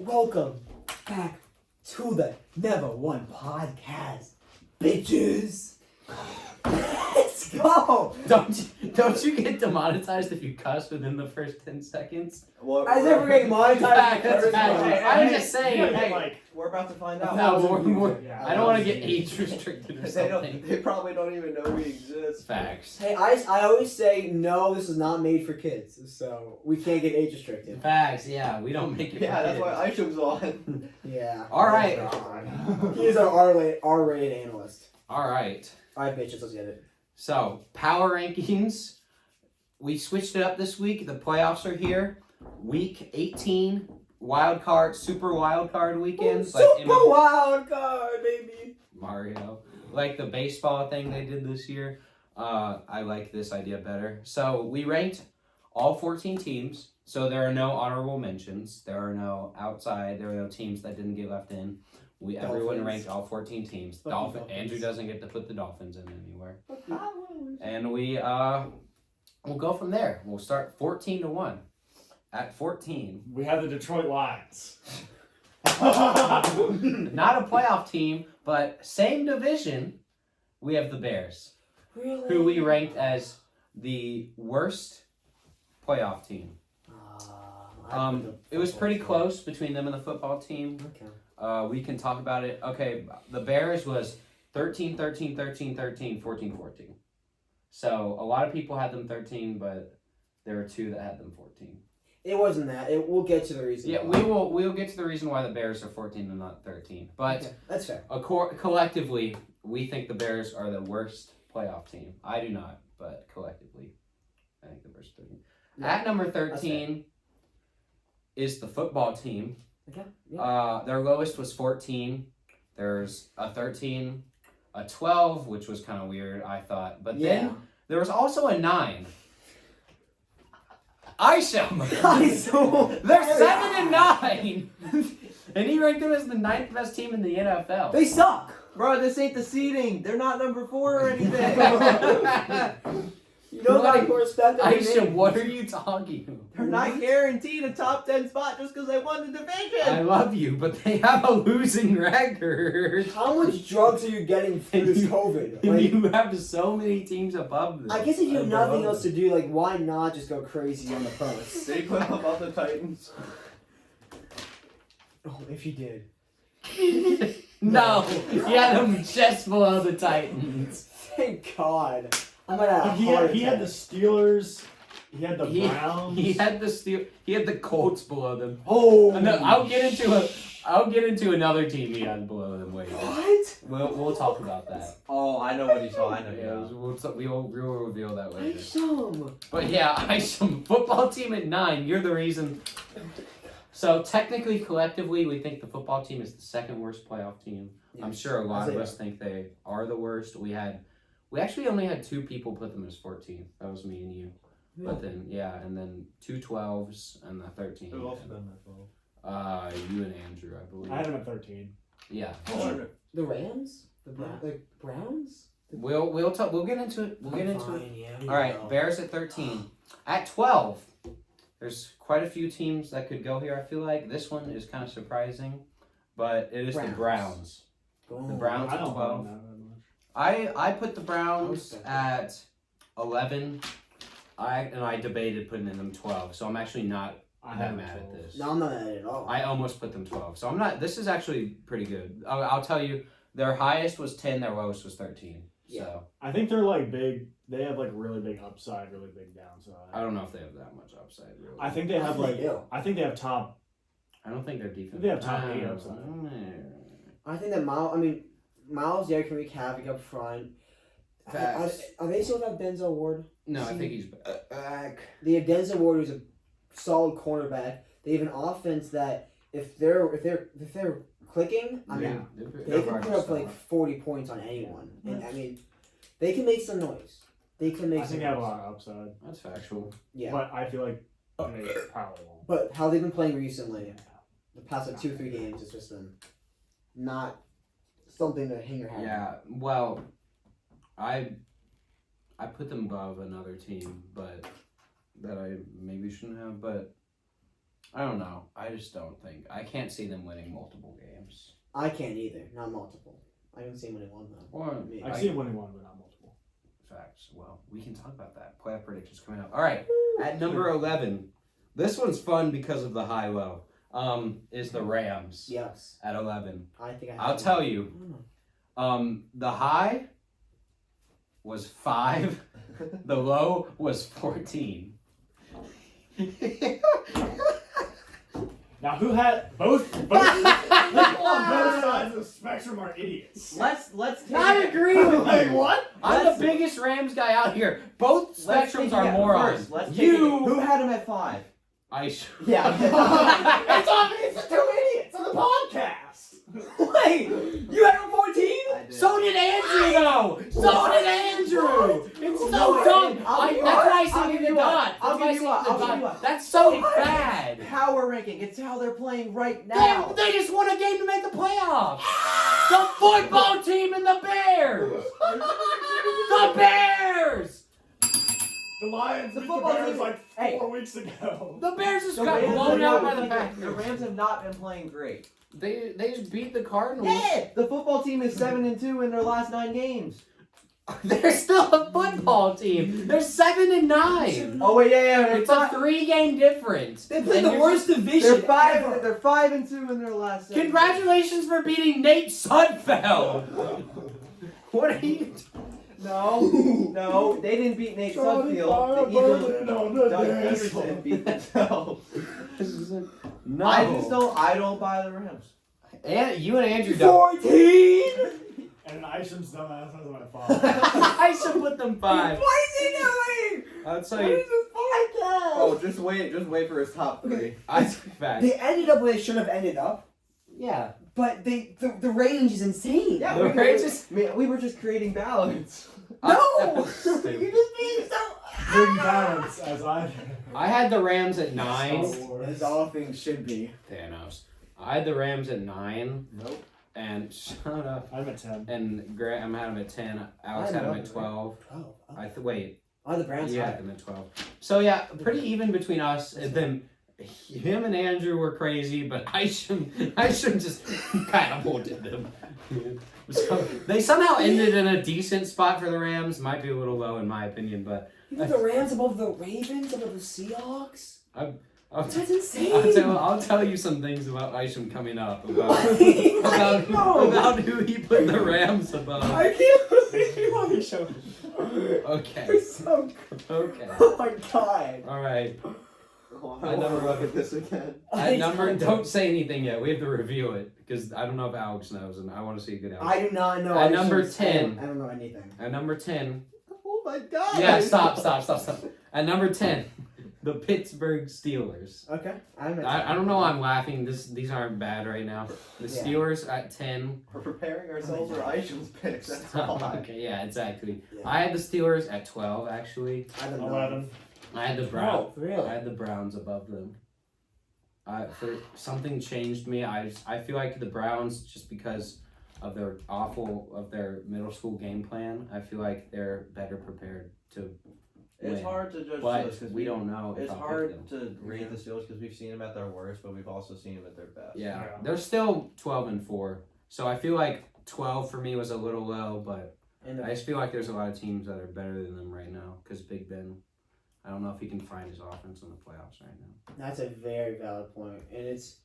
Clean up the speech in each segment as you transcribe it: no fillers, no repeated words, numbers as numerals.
Welcome back to the Never One podcast, bitches. Let's go. Don't you get demonetized if you cuss within the first 10 seconds? I never get monetized. That's I'm just saying. Hey, we're about to find out. No, Yeah, I don't want to get age restricted or something. They probably don't even know we exist. Facts. Hey, I always say no. This is not made for kids, so we can't get age restricted. Facts. Yeah, we don't make it. Yeah, for that's kids. why Isham's on. Yeah. All right. He is our R-rated analyst. All right. All right, bitches, let's get it. So power rankings. We switched it up this week. The playoffs are here. Week 18, wild card, super wild card weekends. Super wild card, baby. Mario. Like the baseball thing they did this year. I like this idea better. So we ranked all 14 teams. So there are no honorable mentions. There are no teams that didn't get left in. Everyone ranked all 14 teams. Dolphins. Andrew doesn't get to put the Dolphins in anywhere. And we'll go from there. We'll start 14-1. At 14. We have the Detroit Lions. Not a playoff team, but same division. We have the Bears. Really? Who we ranked as the worst playoff team. It was pretty close between them and the football team. Okay. We can talk about it. Okay, the Bears was 13, 13, 13, 13, 14, 14. So a lot of people had them 13, but there were two that had them 14. It wasn't that. We'll get to the reason. Yeah, we'll get to the reason why the Bears are 14 and not 13. But okay, that's fair. Collectively, we think the Bears are the worst playoff team. I do not, but collectively, I think the Bears are 13. No, at number 13 is the football team. Okay. Yeah. Their lowest was 14. There's a 13, a 12, which was kind of weird, I thought. But then there was also a 9. Isham! They're 7 and 9! And he ranked them as the 9th best team in the NFL. They suck! Bro, this ain't the seeding. They're not number 4 or anything. You don't gotta respect them. Isham, what are you talking about? They're not guaranteed a top 10 spot just because they won the division. I love you, but they have a losing record. How much drugs are you getting through this COVID? Like, You have so many teams above them. I guess if you have nothing else to do, like, why not just go crazy on the post? Did he put them above the Titans? Oh, if you did. No, he had them just below the Titans. Thank God. I'm gonna have a heart He had the attack. Steelers. He had the Browns. He had the Colts below them. Oh. And I'll get into another team he had below them later. What? We'll talk about that. Oh, I know what he saw. I know. Yeah, we'll reveal that later. Isham. But yeah, Isham, football team at 9. You're the reason. So technically, collectively, we think the football team is the second worst playoff team. Yeah. I'm sure a lot of us think they are the worst. We actually only had 2 people put them as 14th. That was me and you. Yeah. But then and then 2 12s and the 13. Who else been that 12? You and Andrew, I believe. I had him at 13. Yeah. The Rams? The Browns? We'll get into it. We'll get into it. Fine, yeah, All right, Bears at 13. At 12, there's quite a few teams that could go here. I feel like this one is kind of surprising, but it is the Browns. Oh, The Browns I at don't 12. mind that much. I put the Browns at 11. I debated putting them 12, so I'm actually not I that have mad at this. No, I'm not mad at all. I almost put them 12, so I'm not. This is actually pretty good. I'll tell you, their highest was 10, their lowest was 13. So I think they're like big. They have like really big upside, really big downside. I don't know if they have that much upside. Really, I think they have like. I think they have top. I don't think they're defense. They have top 8 upside. I think that Miles Garrett can wreak havoc up front. Are they still have Denzel Ward? No, I think he's back. They have Denzel Ward, who's a solid cornerback. They have an offense that if they're clicking, they can put up like 40 points on anyone. And I mean, they can make some noise. They can make. I think they have a lot of upside. That's factual. Yeah. But I feel like they probably won't. But how they've been playing recently, the past 2-3 games, it's just been not something to hang your hat on. Yeah. Well, I put them above another team, but that I maybe shouldn't have. But I don't know. I just don't think. I can't see them winning multiple games. I can't either. Not multiple. I can see him winning one though. Or I've seen winning one, but not multiple. Facts. Well, we can talk about that. Playoff predictions coming up. All right. At number 11, this one's fun because of the high-low. Is the Rams. Yes. At 11. I think I'll tell you. The high was 5. The low was 14. Now, who had both people on both sides of the spectrum are idiots. Let's take I agree with Like, you. what? I'm the biggest Rams guy out here. Both Let's spectrums take are it morons. first. Let's take You. it. Who had him at 5? Yeah. It's obvious the two idiots on the podcast. Wait, you had him 14? So did Andrew, though. So did Andrew. It's so dumb. That's why I see the dot. I'll give you up. That's so bad. Power ranking. It's how they're playing right now. They just won a game to make the playoffs. The football team and the Bears. The Bears. The Lions The beat football the Bears team- like Hey. 4 weeks ago. The Bears just The got Rams blown have out not by the been- Packers. The Rams have not been playing great. They just beat the Cardinals. Yeah, the football team is 7-2 in their last 9 games. They're still a football team. They're 7-9. Oh wait, yeah. It's a 3-game difference. They played And the you're worst division They're 5. ever. They're 5-2 in their last 7 Congratulations for beating Nate Sudfeld. What are you? No, they didn't beat Nate Sudfield. The Eagles beat themselves. No. I don't buy the Rams. And you and Andrew don't. 14? And Isham's dumbass has my fault. I should put them 5. What is he doing? I'll tell What you. is this podcast? Oh, just wait for his top 3. Fact. They ended up where they should have ended up, Yeah. but the range is insane. Yeah, The Rams we were just creating balance. No! Stupid. You're just being so... Bring balance as I. I had the Rams at 9. As all things should be. Thanos. I had the Rams at 9. Nope. And shut up. I'm at 10. And Graham had him at 10. Alex had him at 12. 12. Oh, Wait. the Browns Yeah, higher. and then 12. So yeah, pretty even between us. And then him and Andrew were crazy, but Isham just catapulted them. So they somehow ended in a decent spot for the Rams. Might be a little low in my opinion, but You put the Rams above the Ravens, above the Seahawks? That's insane. I'll tell you some things about Isham coming up about I know. about who he put the Rams above. I can't believe you want to show. Okay. You're so good. Okay. Oh my god. All right. I never look at this again. Don't say anything yet. We have to review it because I don't know if Alex knows, and I want to see a good Alex. I do not know. At number 10. I don't know anything. At number 10. Oh my god. Yeah, stop. At number 10, the Pittsburgh Steelers. Okay. I don't know why I'm laughing. These aren't bad right now. The Yeah. Steelers at 10. We're preparing ourselves for Isham's picks. That's all. Okay, yeah, exactly. Yeah. I had the Steelers at 12, actually. I don't know. 11. I had the Browns. Oh, really? I had the Browns above them. For something changed me. I feel like the Browns, just because of their middle school game plan, I feel like they're better prepared to It's win. hard to judge But Steelers because we don't know. If It's I'll pick hard them. to rate the Steelers because we've seen them at their worst, but we've also seen them at their best. Yeah, Yeah. they're still 12-4. So I feel like 12 for me was a little low, but And I just feel like there's a lot of teams that are better than them right now. Because Big Ben, I don't know if he can find his offense in the playoffs right now. that's a very valid point. And it's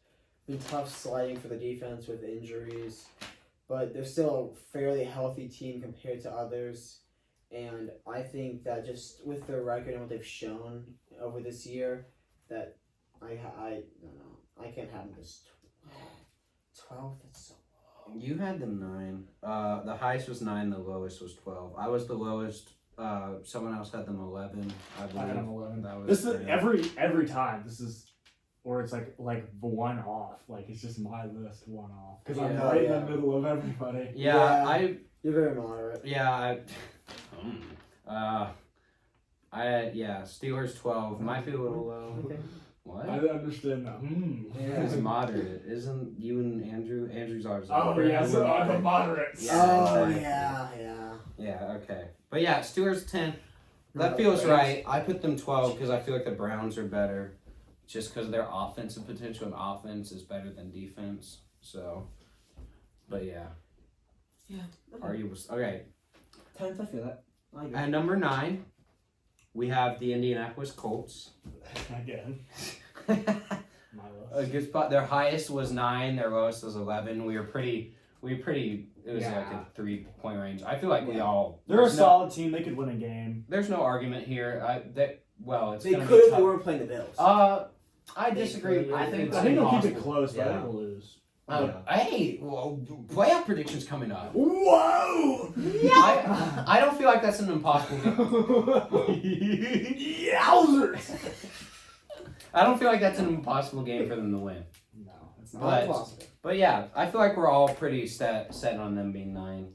been tough sliding for the defense with injuries. But they're still a fairly healthy team compared to others. And I think that just with their record and what they've shown over this year, that I don't know. I can't have them as 12. That's so low. You had them 9. The highest was 9. The lowest was 12. I was the lowest. Someone else had them 11. I believe. I had them 11. That was This is fair. every time. This is, or it's like one off. Like it's just my list one off because I'm Yeah. right in the middle of everybody. Yeah, You're very moderate. I had Steelers 12. Might be a little low. Okay. What? I understand that. It's moderate. Isn't you and Andrew? Andrew's ours. Oh yeah, so I'm the moderates. Yeah, Oh, exactly. yeah. Yeah, okay. But yeah, Steelers 10. That No, feels Braves. right. I put them 12 because I feel like the Browns are better. just because their offensive potential and offense is better than defense. So, but yeah. Yeah. Okay. Times I feel that. I agree. At number 9, we have the Indianapolis Colts. Again. A My list. good spot. Their highest was 9. Their lowest was 11. It was like a 3-point range. I feel like we all. They're a solid team. They could win a game. There's no argument here. They gonna could be if tough. they weren't playing the Bills. I disagree. I think It's they'll keep it impossible. close, but I Yeah. think they'll lose. Hey, playoff predictions coming up. Whoa! I don't feel like that's an impossible game. Yowzers! I don't feel like that's an impossible game for them to win. No, it's Not But possible. but yeah, I feel like we're all pretty set on them being 9.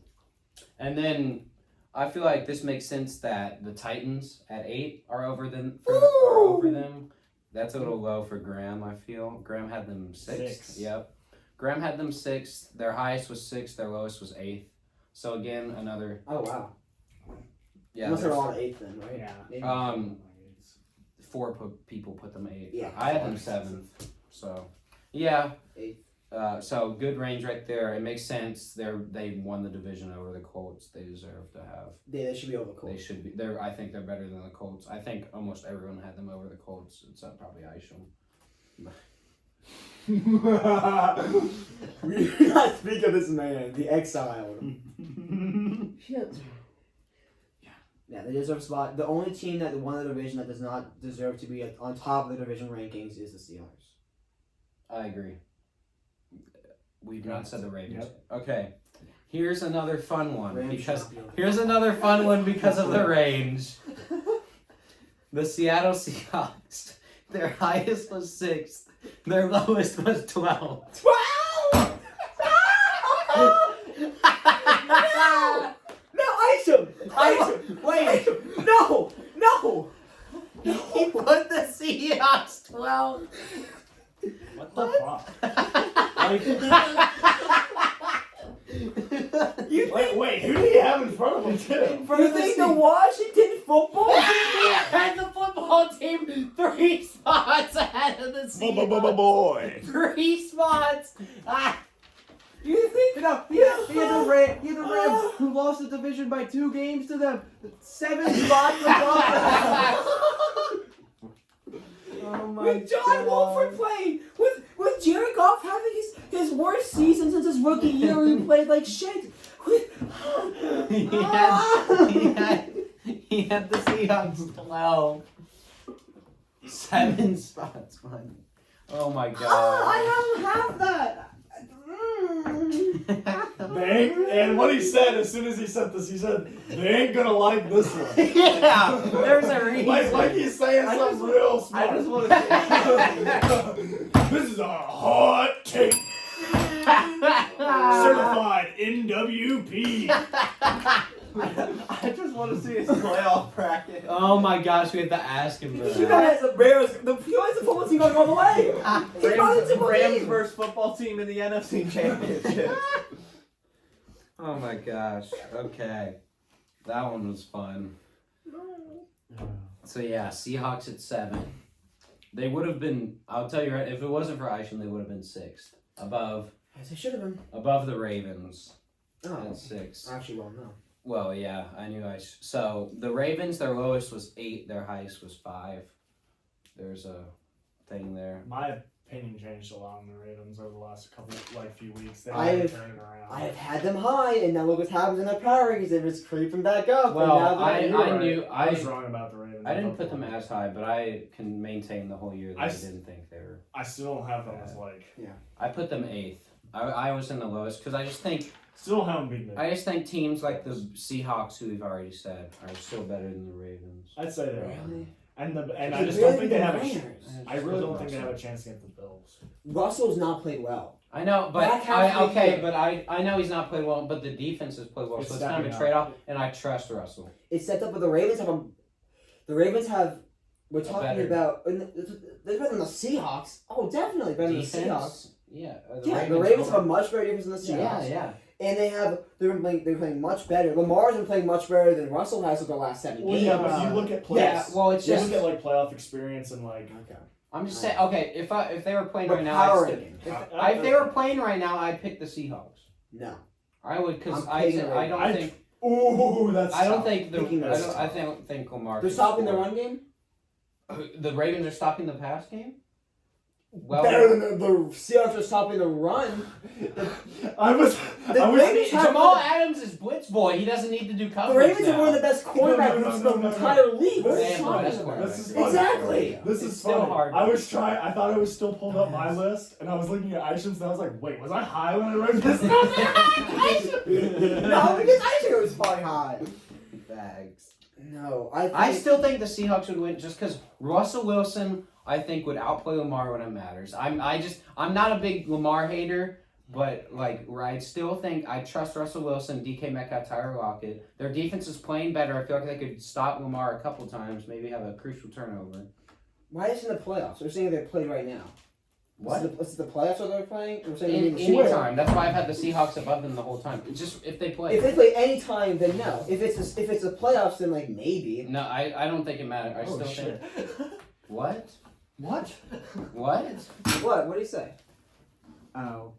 And then I feel like this makes sense that the Titans at 8 are over them. That's a little low for Graham, I feel. Graham had them 6th. Yep. Graham had them 6th. Their highest was 6th. Their lowest was 8th. So again, another. Oh wow. Yeah. Must have all 8th then, right? Yeah. Maybe. 4 people put them 8th. Yeah. I had them 7th. So yeah. 8th. So good range right there. It makes sense. They won the division over the Colts. They deserve to have. They should be over the Colts. They should be. I think they're better than the Colts. I think almost everyone had them over the Colts, except probably Isham. We do not speak of this man, the exile. Shit. Yeah, they deserve a spot. The only team that won the division that does not deserve to be on top of the division rankings is the Steelers. I agree. We've not said the Ravens. Yep. Okay. Here's another fun one Rams because should not be because of the range. The Seattle Seahawks. Their highest was 6th. Their lowest was 12. 12! No, Isham! Wait! No! He put the Seahawks 12. What the fuck? Wait, who do you have in front of him, too? You think the Washington football And the football team 3 spots ahead of the Seahawks. Boy. 3 spots. You think? No, he had the Rams who lost the division by 2 games to them. 7 spots above. Oh my with John Wolford playing, with Jared Goff having his worst season since his rookie year where he played like shit. He had the Seahawks 12. 7 spots, man. Oh my god. I don't have that. And what he said as soon as he said this, he said, they ain't gonna like this one. Yeah, there's a reason. Like he's saying something real smart. I just want to say. This is a hot take. Certified NWP. I just want to see his playoff bracket. Oh my gosh, we have to ask him for You that. guys, the Bears, the football team going all the way. Rams versus football team in the NFC Championship. Oh my gosh. Okay. That one was fun. So yeah, Seahawks at 7. They would have been, I'll tell you right, if it wasn't for Isham, they would have been 6th. Above As it should have been. the Ravens Oh, at 6. actually, well, no. Well, yeah, I knew so the Ravens, their lowest was 8, their highest was 5. There's a thing there. My opinion changed a lot on the Ravens over the last few weeks. They I haven't turned it around. I have had them high, and now look what happens in their power rankings. They're just creeping back up. Well, and now I they're- was wrong about the Ravens. I didn't put them as high, but I can maintain the whole year that I I didn't think they were. I still don't have them as I put them 8th. I was in the lowest because I just think still haven't beaten them. teams like the Seahawks, who we've already said, are still better than the Ravens. I'd say they're Really? And I They just really don't think they have beat the a. Niners. I really don't think they have a chance against the Bills. Russell's not played well. I know, but Back half of the year. I know he's not played well, but the defense has played well, It's so it's kind of a stepping trade-off, and I trust Russell. It's set up with the Ravens have. We're talking better- about. They're better than the Seahawks. Oh, definitely better than the Seahawks. Yeah. The Ravens have a much better defense than the Seahawks. Yeah. And they're playing much better. Lamar's been playing much better than Russell has over the last 7 Well, games. yeah, but you look at playoffs. Yeah, well, it's You just look at playoff experience and Okay. I'm just saying. Okay, if they were playing right now, Power I'd ranking. if they were playing right now, I'd pick the Seahawks. No. I would because I'm I picking the don't think Ooh, that's. I don't tough. think Picking those I don't think Lamar. They're can stopping the score. run game? The Ravens are stopping the pass game. Well, Better than the Seahawks are stopping the run. I was. Ravens have Jamal Adams is blitz boy. He doesn't need to do The coverage Ravens now. are one of the best cornerback groups in the entire league. What are you They have the talking best about? cornerback. This is funny. Exactly. This It's is still funny. hard. I was trying. I thought I was still pulling up my list, and I was looking at Isham's, and I was like, "Wait, was I high when I wrote this down?" No, because I think it was probably high. Bags. No, I still think the Seahawks would win just because Russell Wilson, I think, would outplay Lamar when it matters. I'm not a big Lamar hater, but I still think I trust Russell Wilson, DK Metcalf, Tyler Lockett. Their defense is playing better. I feel like they could stop Lamar a couple times, maybe have a crucial turnover. Why is it in the playoffs? They're saying they play right now. What? Is it the playoffs that they're playing? We're saying Anytime. That's why I've had the Seahawks above them the whole time. It's just if they play. If they play any time, then no. If it's the playoffs, then maybe. No, I don't think it matters. I still shit. think. What? What? What? What? What do you say? Oh.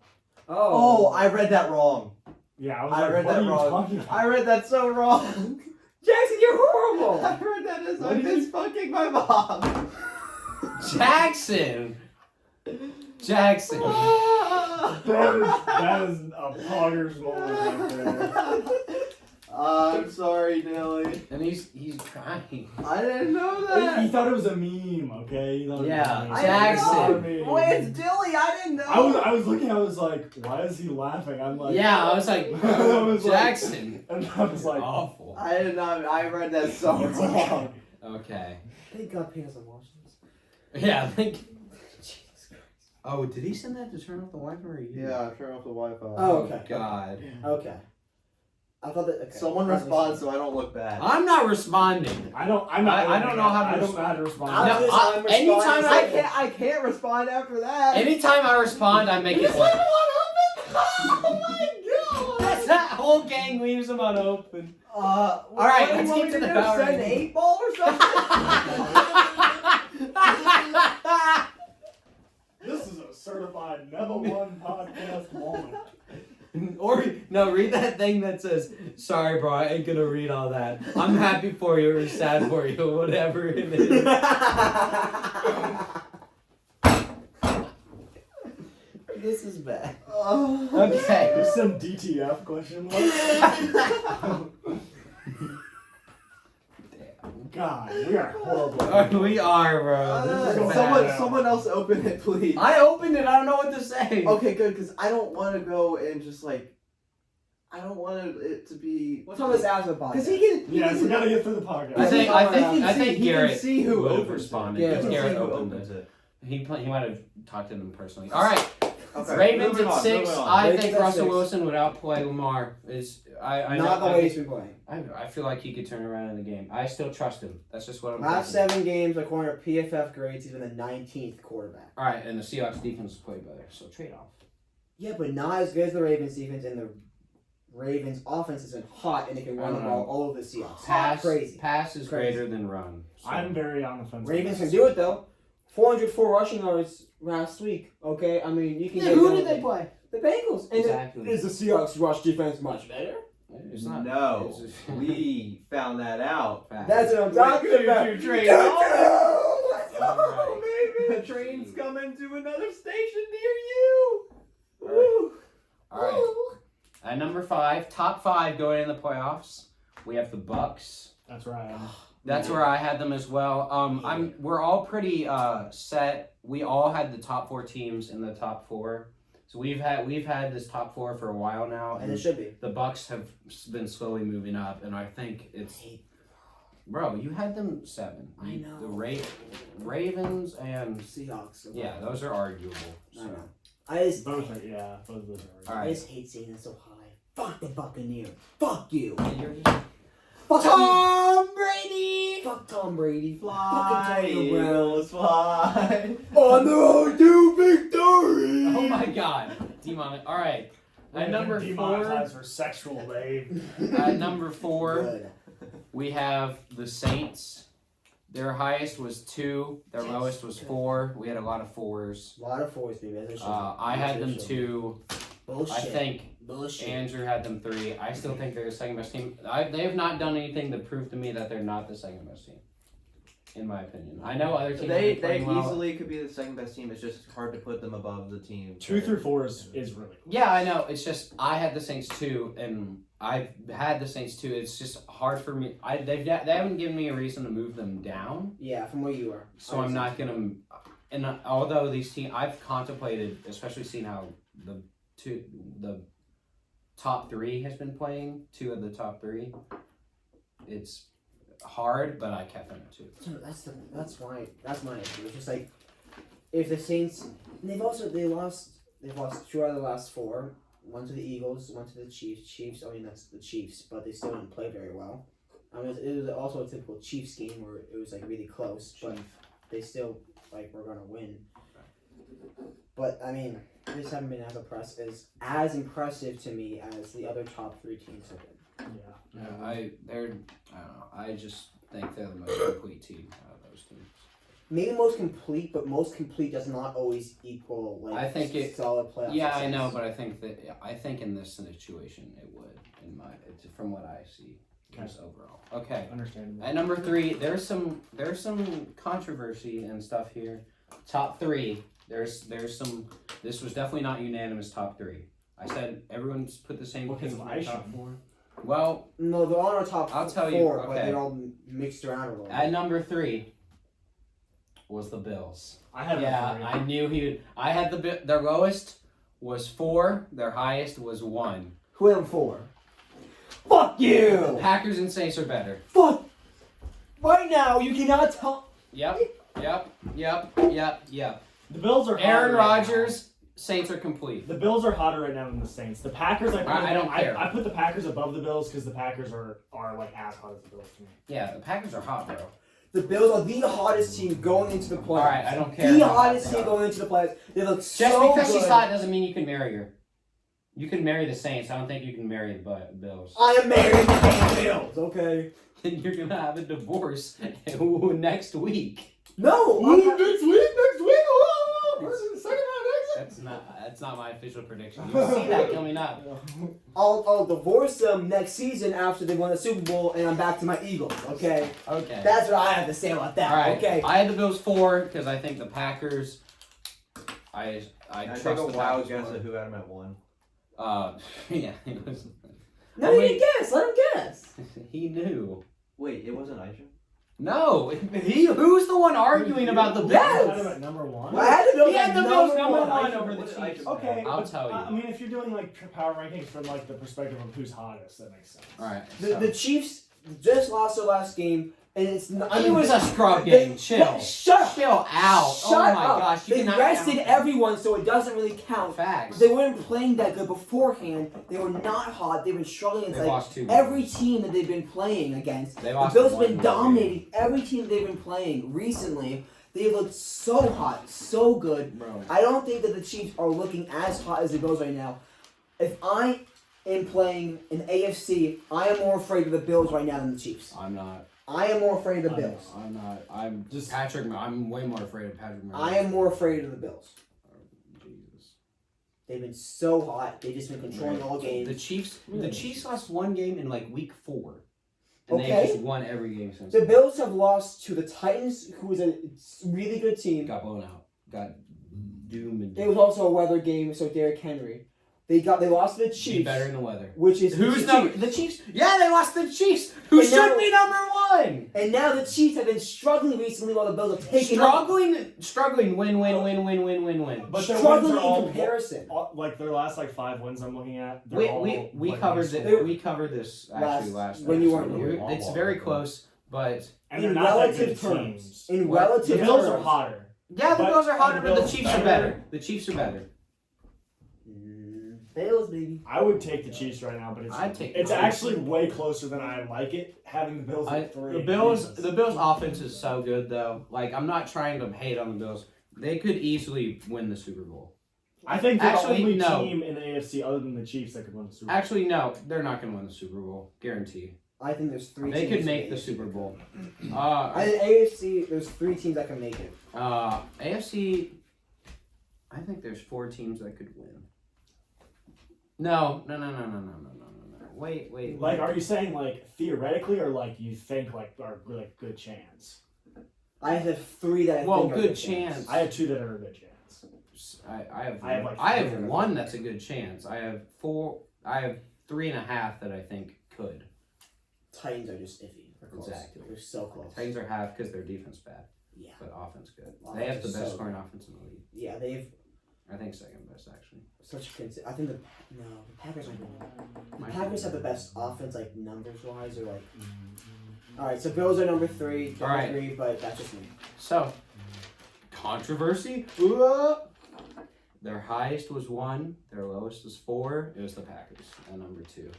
Oh. I read that wrong. Yeah, I was I like, read what that are you wrong. talking about? I read that so wrong. Jackson, you're horrible. I read that as What I did you- miss fucking my mom. Jackson. That is a pogger's moment right there. I'm sorry, Dilly. And he's crying. I didn't know He that. thought it was a meme, okay? He thought it was Yeah, a meme. I Jackson. didn't Meme. know. Wait, it's Dilly. I didn't know. I was looking. I was like, why is he laughing? I'm like, Yeah, I was like, I was like- Jackson. and I was like, Awful. I did not. I read that so it's wrong. okay. Okay. Thank God Payne doesn't watch this. Yeah, I think. Jesus Christ. Oh, did he send that to turn off the Wi-Fi or you? Yeah, turn off the Wi-Fi. Oh, okay. God. Okay. I thought that. Okay. Someone responds so I don't look bad. I'm not responding. I don't know how to I don't know how to respond. I'm No, just- I- I'm anytime responding. I can't respond after that. Anytime I respond, I make it like. Oh my god! That whole gang leaves them unopened. All right, what do let's you want get me to the do? power Send ranking. 8 ball or something? This is a certified never one podcast moment. Or no, read that thing that says, "Sorry, bro, I ain't gonna read all that. I'm happy for you or sad for you, whatever it is." This is bad. Okay. There's some DTF question mark. God, we are horrible. We are, bro. This is bad. Someone else open it, please. I opened it. I don't know what to say. Okay, good, because I don't want to go and just I don't want it to be. What time is after the Because podcast? he can. Yes, we gotta get through the podcast. I think he can Garrett see who would have opens it. responded. Yeah, because he can Garrett see who opened opens it. He might have talked to them personally. All right. Okay, Ravens moving at on, 6. moving on. I Ravens think at Russell 6. Wilson would outplay Lamar. Not the way he's been playing. I feel like he could turn around in the game. I still trust him. That's just what I'm Last thinking. 7 games, according to PFF grades, he's been the 19th quarterback. All right, and the Seahawks defense played better, so trade off. Yeah, but not as good as the Ravens defense, and the Ravens offense isn't hot, and they can run the ball all over the Seahawks. Crazy. Pass is Crazy. greater than run. So. I'm very on the fence. Ravens can do it though. 404 rushing yards last week. Okay, I mean you can. Yeah, get who done did with they it. play? The Bengals. And Exactly. Is the Seahawks rush defense much better? It's not. No, it's- we found that out. That's what I'm talking about. Choo-choo train. Let's go, Alright. baby. The train's coming to another station near you. Woo. All right. At number 5, top 5 going in the playoffs. We have the Bucks. That's right. That's where I had them as well. We're all pretty set. We all had the top 4 teams in the top 4. So we've had this top 4 for a while now, And it should be. the Bucks have been slowly moving up, and I think it's. Bro, you had them 7. I know. The Ravens and Seahawks. yeah, those are arguable. I So. know. I just, Both are, yeah, both of those are. All I right. just hate seeing it so high. Fuck the Buccaneers. Fuck you. And you're just- Fuck Tom Brady. you. Fuck Tom Brady. Fly, Fuck Antonio Brown. Eagles, fly. On the road to victory. Oh my God, demonic. All right, We're at number 4. demonetized for sexual babe. At number 4, Good. we have the Saints. Their highest was 2. Their lowest was 4. We had a lot of 4s. A lot of 4s, baby. I had them 2. Bullshit. I think Andrew had them 3. I still think they're the second best team. They have not done anything to prove to me that they're not the second best team. In my opinion, I know other teams. They well. easily could be the second best team. It's just hard to put them above the team. 2 through 4 is really cool. Yeah, I know. It's just I had the Saints 2, and I've had the Saints 2. It's just hard for me. They haven't given me a reason to move them down. Yeah, from where you are. So I'm not gonna. And although these teams, I've contemplated, especially seeing how the top 3 has been playing. 2 of the top 3. It's hard, but I kept them at 2. So that's my issue. It's just like if the Saints, they lost 2 out of the last 4. 1 to the Eagles, 1 to the Chiefs. I mean that's the Chiefs, but they still didn't play very well. I mean it was also a typical Chiefs game where it was like really close, but they still like were gonna win. But I mean, they just haven't been as impressive to me as the other top 3 teams have been. Yeah. I don't know. I just think they're the most complete team out of those teams. Maybe most complete, but most complete does not always equal like I think solid playoff. Yeah, success. I know, but I think in this situation it would. From what I see, just overall. Okay. Understandable. At number 3, there's some controversy and stuff here. Top 3. There's some. This was definitely not unanimous. Top 3. I said everyone's put the same. Because of top Isham. 4. Well, no, they're on our top I'll tell 4, you, but okay. they're all mixed around a little bit. At number 3 was the Bills. I had Yeah, I knew he would. I had their lowest was 4. Their highest was 1. Who had them 4? Fuck you! Packers and Saints are better. Fuck! Right now, you cannot tell. Yep. The Bills are Aaron hotter right Rodgers, Saints are complete. now. The Bills are hotter right now than the Saints. The Packers, I don't care. I put the Packers above the Bills because the Packers are like as hot as the Bills to me. Yeah, the Packers are hot, bro. The Bills are the hottest team going into the playoffs. All right, I don't care. The hottest team going into the playoffs. They look Just so because good. she's hot doesn't mean you can marry her. You can marry the Saints. I don't think you can marry the Bills. I am married to the Bills, okay? Then you're gonna have a divorce next week. No! Next week? Oh, second round exit. That's not my official prediction. You'll see that coming up. I'll divorce them next season after they won the Super Bowl and I'm back to my Eagles, okay? Okay. That's what I have to say about that, All right. okay? I had the Bills 4 because I think the Packers. I take trust a the wild Packers guess more. at who had him at 1. Yeah. It was, No, you can guess. Let him guess. he knew. Wait, it wasn't Isham? No, who's the one arguing about the Bills? Yes! I had him at number 1. I had to know He had the Bills number 1 Isham, over the what did Chiefs. Isham Okay, I'll but, tell you. I mean, if you're doing like power rankings from like the perspective of who's hottest, that makes sense. All right. The Chiefs just lost their last game, and it's not. It was a scrub game. Chill. Shut up. Chill out. Shut Oh my up. gosh. You They cannot rested count everyone, so it doesn't really count. Facts. They weren't playing that good beforehand. They were not hot. They've been struggling against They lost 2 every games. team that they've been playing against. They The lost Bills have 1 been game. dominating every team they've been playing recently. They look so hot, so good. Bro. I don't think that the Chiefs are looking as hot as the Bills right now. If I am playing in AFC, I am more afraid of the Bills right now than the Chiefs. I'm not. I am more afraid of the Bills. I'm not. I'm just Patrick. I'm way more afraid of Patrick Mahomes. I am more afraid of the Bills. Jesus. They've been so hot. They've just been controlling all games. The Chiefs lost 1 game in like week 4. And Okay. they've just won every game since. The Bills have lost to the Titans, who is a really good team. Got blown out. Got doomed and It was also a weather game, so Derrick Henry. They lost to the Be Chiefs, better in the weather. which is Who's the number? Chiefs. The Chiefs. Yeah, they lost to the Chiefs, who And should now- be number 1. And now the Chiefs have been struggling recently while the Bills have taken Struggling. Win. But their struggling wins are all in comparison. like their last like 5 wins I'm looking at. We like, covered nice. it. We covered this actually last when you episode. weren't here. It's very close, but And they're In not that relative good terms. teams. In What? relative The Bills are terms. hotter. yeah, the But Bills are hotter, are the but the Bills Chiefs are better? better. The Chiefs are better. Bills, baby. I would take the Chiefs right now, but I'd take it's the Chiefs. actually way closer than I like it having the Bills at 3. The Bills Jesus. offense is so good though. Like I'm not trying to hate on the Bills. They could easily win the Super Bowl. I think they're Actually, the only no. team in the AFC other than the Chiefs that could win the Super Bowl. Actually, no, they're not going to win the Super Bowl. Guarantee. I think there's 3 They teams. could make the Super Bowl. I think AFC, there's 3 teams that can make it. AFC, I think there's 4 teams that could win. No. Wait. Like, are you saying like theoretically, or like you think like are like good chance? I have 3 that I think are good chance. I have 2 that are a good chance. I have 1 that's a good chance. I have 3.5 that I think could. Titans are just iffy. They're close. Exactly. They're so close. Titans are half because their defense bad. Yeah. But offense good. Offense They have the is best so scoring offense in the league. Yeah, they've I think second best actually. such a I think the Packers are good. The Packers have the best offense, like numbers wise, or like. All right, so Bills are number 3, but that's just me. So, controversy. Their highest was 1. Their lowest was 4. It was the Packers at number 2.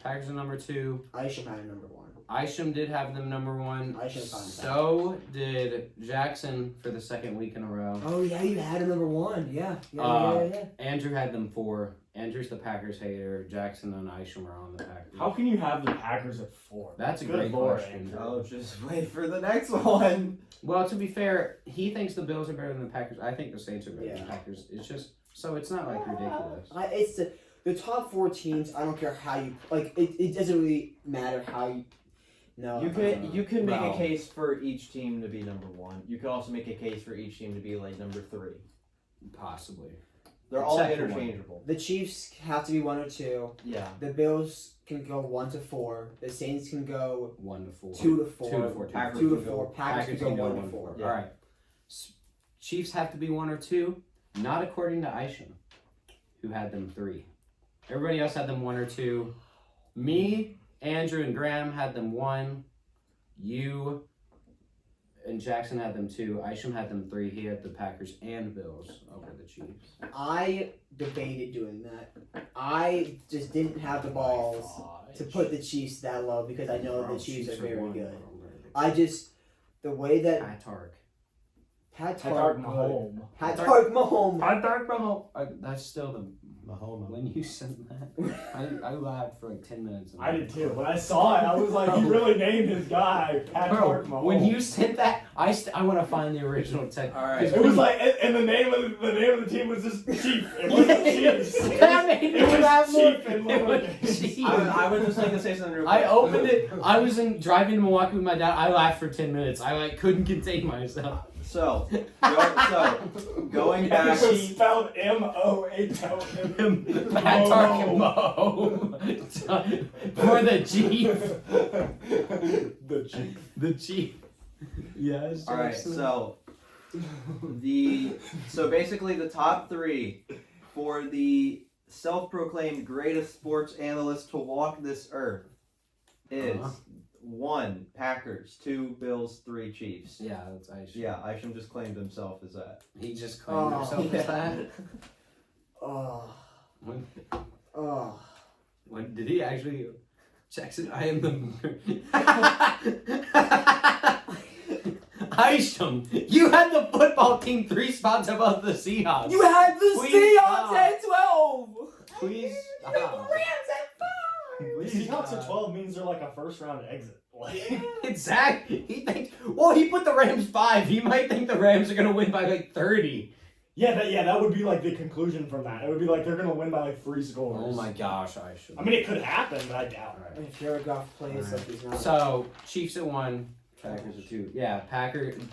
Packers are number 2. Isham had number 1. Isham did have them number 1. So did Jackson for the 2nd week in a row. Oh yeah, you had him number 1. Yeah. Andrew had them 4. Andrew's the Packers hater. Jackson and Isham are on the Packers. How can you have the Packers at 4? That's a Good great Lord, question. Andrew. Oh, just wait for the next one. Well, to be fair, he thinks the Bills are better than the Packers. I think the Saints are better than the Yeah. Packers. It's just so it's not like ridiculous. It's the top 4 teams. I don't care how you like. It doesn't really matter how you. No. You can make No. a case for each team to be number 1. You could also make a case for each team to be like number 3. Possibly. They're all Except for interchangeable. The Chiefs have to be 1 or 2. Yeah. The Bills can go 1 to 4. The Saints can go 1 to 4. 2 to 4. 2 to 4. Packers 2 to can 4. go- Packers can go 1 to 4. Yeah. All right. Chiefs have to be 1 or 2. Not according to Isham, who had them 3. Everybody else had them 1 or 2. Me, Andrew, and Graham had them 1. You and Jackson had them 2. Isham had them 3. He had the Packers and Bills over the Chiefs. I debated doing that. I just didn't have the balls to put the Chiefs that low because I know the Chiefs are very good. The way that Pat Mahomes. That's still the Mahomes. When you said that, I laughed for like 10 minutes. I did too. When I saw it, I was like, he really named his guy Patrick Mahomes. When you said that, I want to find the original text. All right. It was like, and the name of the team was just Chief. It wasn't Chiefs. That made me laugh more. Chief and It was lowercase. Chief. I would just like to say something real quick. I opened it. I was driving to Milwaukee with my dad. I laughed for 10 minutes. I couldn't contain myself. So going back. It was spelled M-O-H-O-M. Patrick Mahomes for the Chief. The Chief. Yes. All right. So basically the top 3 for the self-proclaimed greatest sports analyst to walk this earth is 1 Packers, 2 Bills, 3 Chiefs. Yeah, that's Isham. Yeah, Isham just claimed himself as that. He just claimed himself as that. When did he actually? Jackson, I am the. Isham, you had the football team 3 spots above the Seahawks. You had the Seahawks at 12. Please stop. The Seahawks at 12 means they're like a first round exit. Like, Exactly. He thinks. Well, he put the Rams 5. He might think the Rams are gonna win by like 30. that would be like the conclusion from that. It would be like they're gonna win by like 3 scores. Oh my gosh, Isham. I mean, it could happen, but I doubt it. If Jared Goff plays like he's not. So Chiefs at 1, Packers at 2. Yeah,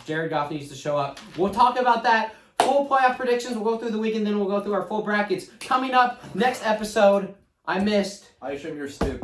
Jared Goff needs to show up. We'll talk about that. Full playoff predictions. We'll go through the weekend, then we'll go through our full brackets. Coming up next episode. I missed. Isham, you're stupid.